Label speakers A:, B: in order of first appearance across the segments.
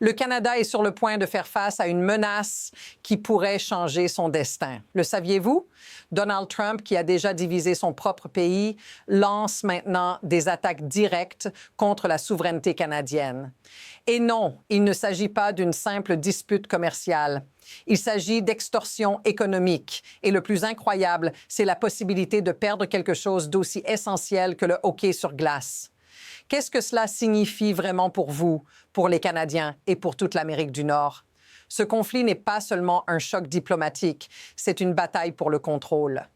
A: Le Canada est sur le point de faire face à une menace qui pourrait changer son destin. Le saviez-vous? Donald Trump, qui a déjà divisé son propre pays, lance maintenant des attaques directes contre la souveraineté canadienne. Et non, il ne s'agit pas d'une simple dispute commerciale. Il s'agit d'extorsion économique. Et le plus incroyable, c'est la possibilité de perdre quelque chose d'aussi essentiel que le hockey sur glace. Qu'est-ce que cela signifie vraiment pour vous, pour les Canadiens et pour toute l'Amérique du Nord? Ce conflit n'est pas seulement un choc diplomatique, c'est une bataille pour le contrôle.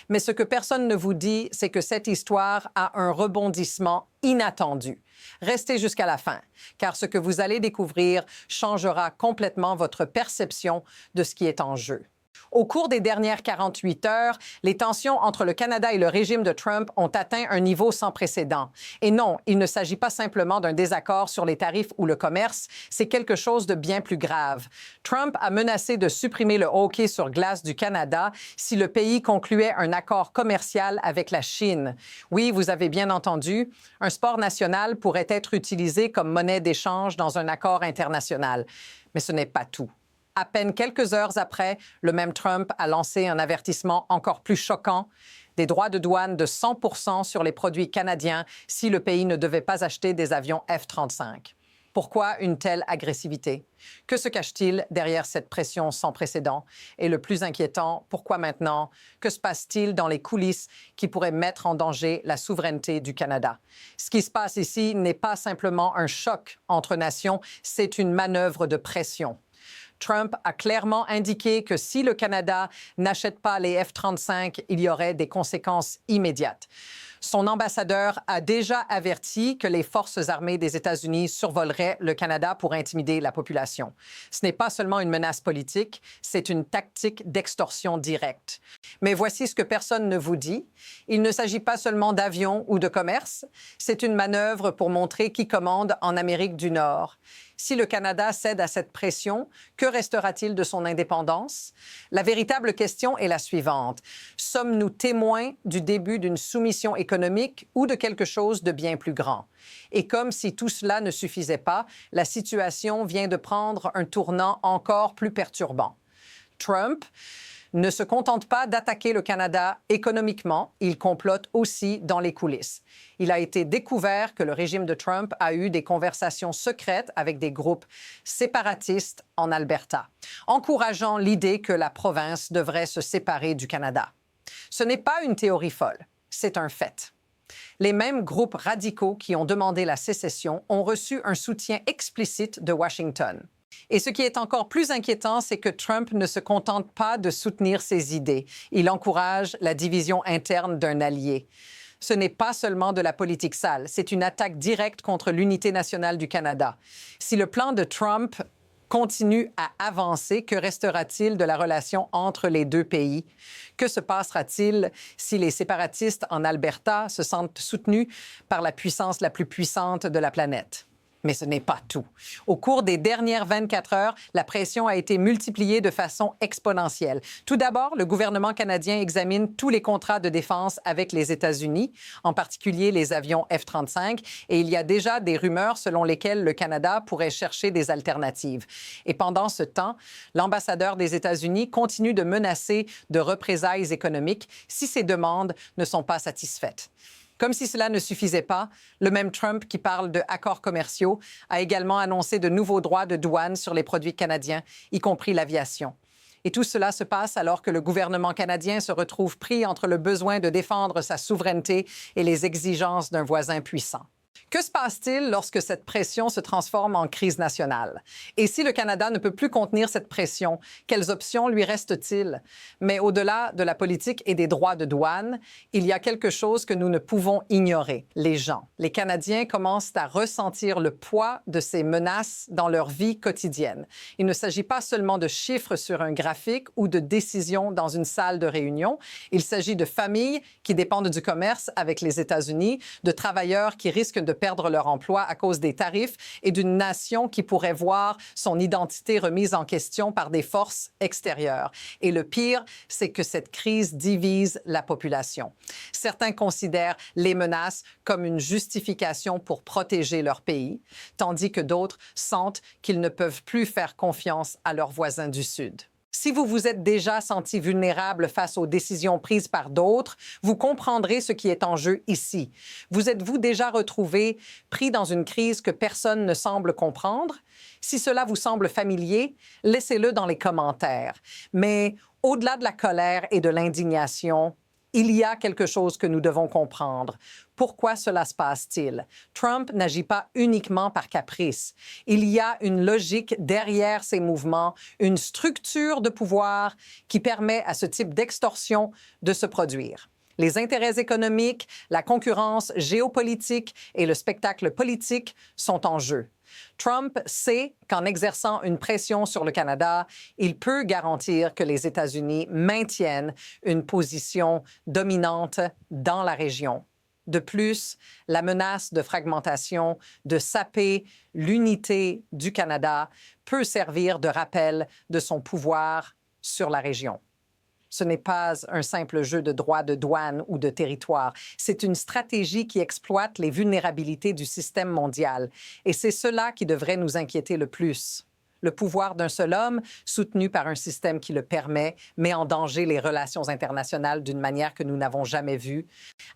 A: Mais ce que personne ne vous dit, c'est que cette histoire a un rebondissement inattendu. Restez jusqu'à la fin, car ce que vous allez découvrir changera complètement votre perception de ce qui est en jeu. Au cours des dernières 48 heures, les tensions entre le Canada et le régime de Trump ont atteint un niveau sans précédent. Et non, il ne s'agit pas simplement d'un désaccord sur les tarifs ou le commerce, c'est quelque chose de bien plus grave. Trump a menacé de supprimer le hockey sur glace du Canada si le pays concluait un accord commercial avec la Chine. Oui, vous avez bien entendu, un sport national pourrait être utilisé comme monnaie d'échange dans un accord international. Mais ce n'est pas tout. À peine quelques heures après, le même Trump a lancé un avertissement encore plus choquant, des droits de douane de 100% sur les produits canadiens si le pays ne devait pas acheter des avions F-35. Pourquoi une telle agressivité? Que se cache-t-il derrière cette pression sans précédent? Et le plus inquiétant, pourquoi maintenant? Que se passe-t-il dans les coulisses qui pourraient mettre en danger la souveraineté du Canada? Ce qui se passe ici n'est pas simplement un choc entre nations, c'est une manœuvre de pression. Trump a clairement indiqué que si le Canada n'achète pas les F-35, il y aurait des conséquences immédiates. Son ambassadeur a déjà averti que les forces armées des États-Unis survoleraient le Canada pour intimider la population. Ce n'est pas seulement une menace politique, c'est une tactique d'extorsion directe. Mais voici ce que personne ne vous dit. Il ne s'agit pas seulement d'avions ou de commerce, c'est une manœuvre pour montrer qui commande en Amérique du Nord. Si le Canada cède à cette pression, que restera-t-il de son indépendance? La véritable question est la suivante. Sommes-nous témoins du début d'une soumission économique ou de quelque chose de bien plus grand? Et comme si tout cela ne suffisait pas, la situation vient de prendre un tournant encore plus perturbant. Trump ne se contente pas d'attaquer le Canada économiquement, il complote aussi dans les coulisses. Il a été découvert que le régime de Trump a eu des conversations secrètes avec des groupes séparatistes en Alberta, encourageant l'idée que la province devrait se séparer du Canada. Ce n'est pas une théorie folle, c'est un fait. Les mêmes groupes radicaux qui ont demandé la sécession ont reçu un soutien explicite de Washington. Et ce qui est encore plus inquiétant, c'est que Trump ne se contente pas de soutenir ses idées. Il encourage la division interne d'un allié. Ce n'est pas seulement de la politique sale, c'est une attaque directe contre l'unité nationale du Canada. Si le plan de Trump continue à avancer, que restera-t-il de la relation entre les deux pays? Que se passera-t-il si les séparatistes en Alberta se sentent soutenus par la puissance la plus puissante de la planète? Mais ce n'est pas tout. Au cours des dernières 24 heures, la pression a été multipliée de façon exponentielle. Tout d'abord, le gouvernement canadien examine tous les contrats de défense avec les États-Unis, en particulier les avions F-35, et il y a déjà des rumeurs selon lesquelles le Canada pourrait chercher des alternatives. Et pendant ce temps, l'ambassadeur des États-Unis continue de menacer de représailles économiques si ses demandes ne sont pas satisfaites. Comme si cela ne suffisait pas, le même Trump qui parle d'accords commerciaux a également annoncé de nouveaux droits de douane sur les produits canadiens, y compris l'aviation. Et tout cela se passe alors que le gouvernement canadien se retrouve pris entre le besoin de défendre sa souveraineté et les exigences d'un voisin puissant. Que se passe-t-il lorsque cette pression se transforme en crise nationale? Et si le Canada ne peut plus contenir cette pression, quelles options lui restent-ils? Mais au-delà de la politique et des droits de douane, il y a quelque chose que nous ne pouvons ignorer, les gens. Les Canadiens commencent à ressentir le poids de ces menaces dans leur vie quotidienne. Il ne s'agit pas seulement de chiffres sur un graphique ou de décisions dans une salle de réunion. Il s'agit de familles qui dépendent du commerce avec les États-Unis, de travailleurs qui risquent de de perdre leur emploi à cause des tarifs et d'une nation qui pourrait voir son identité remise en question par des forces extérieures. Et le pire, c'est que cette crise divise la population. Certains considèrent les menaces comme une justification pour protéger leur pays, tandis que d'autres sentent qu'ils ne peuvent plus faire confiance à leurs voisins du Sud. Si vous vous êtes déjà senti vulnérable face aux décisions prises par d'autres, vous comprendrez ce qui est en jeu ici. Vous êtes-vous déjà retrouvé pris dans une crise que personne ne semble comprendre? Si cela vous semble familier, laissez-le dans les commentaires. Mais au-delà de la colère et de l'indignation, il y a quelque chose que nous devons comprendre. Pourquoi cela se passe-t-il? Trump n'agit pas uniquement par caprice. Il y a une logique derrière ces mouvements, une structure de pouvoir qui permet à ce type d'extorsion de se produire. Les intérêts économiques, la concurrence géopolitique et le spectacle politique sont en jeu. Trump sait qu'en exerçant une pression sur le Canada, il peut garantir que les États-Unis maintiennent une position dominante dans la région. De plus, la menace de fragmentation, de saper l'unité du Canada peut servir de rappel de son pouvoir sur la région. Ce n'est pas un simple jeu de droits de douane ou de territoire. C'est une stratégie qui exploite les vulnérabilités du système mondial. Et c'est cela qui devrait nous inquiéter le plus. Le pouvoir d'un seul homme, soutenu par un système qui le permet, met en danger les relations internationales d'une manière que nous n'avons jamais vue.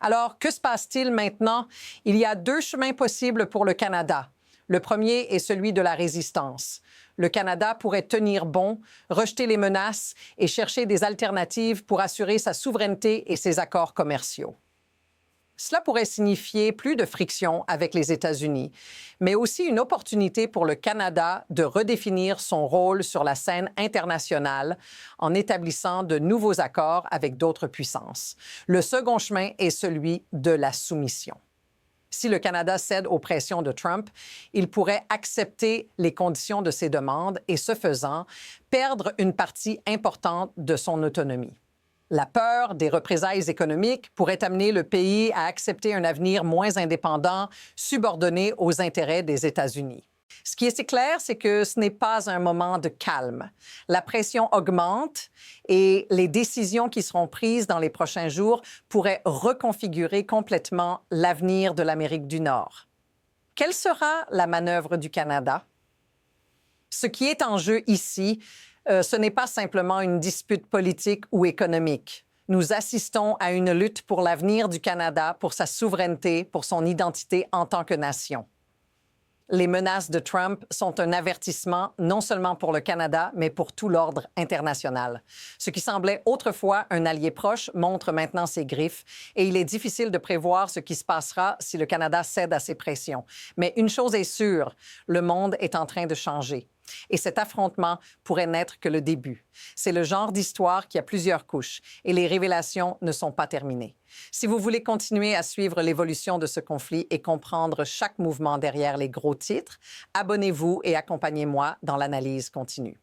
A: Alors, que se passe-t-il maintenant? Il y a deux chemins possibles pour le Canada. Le premier est celui de la résistance. Le Canada pourrait tenir bon, rejeter les menaces et chercher des alternatives pour assurer sa souveraineté et ses accords commerciaux. Cela pourrait signifier plus de friction avec les États-Unis, mais aussi une opportunité pour le Canada de redéfinir son rôle sur la scène internationale en établissant de nouveaux accords avec d'autres puissances. Le second chemin est celui de la soumission. Si le Canada cède aux pressions de Trump, il pourrait accepter les conditions de ses demandes et, ce faisant, perdre une partie importante de son autonomie. La peur des représailles économiques pourrait amener le pays à accepter un avenir moins indépendant, subordonné aux intérêts des États-Unis. Ce qui est clair, c'est que ce n'est pas un moment de calme. La pression augmente et les décisions qui seront prises dans les prochains jours pourraient reconfigurer complètement l'avenir de l'Amérique du Nord. Quelle sera la manœuvre du Canada? Ce qui est en jeu ici, ce n'est pas simplement une dispute politique ou économique. Nous assistons à une lutte pour l'avenir du Canada, pour sa souveraineté, pour son identité en tant que nation. Les menaces de Trump sont un avertissement non seulement pour le Canada, mais pour tout l'ordre international. Ce qui semblait autrefois un allié proche montre maintenant ses griffes et il est difficile de prévoir ce qui se passera si le Canada cède à ses pressions. Mais une chose est sûre, le monde est en train de changer. Et cet affrontement pourrait n'être que le début. C'est le genre d'histoire qui a plusieurs couches et les révélations ne sont pas terminées. Si vous voulez continuer à suivre l'évolution de ce conflit et comprendre chaque mouvement derrière les gros titres, abonnez-vous et accompagnez-moi dans l'analyse continue.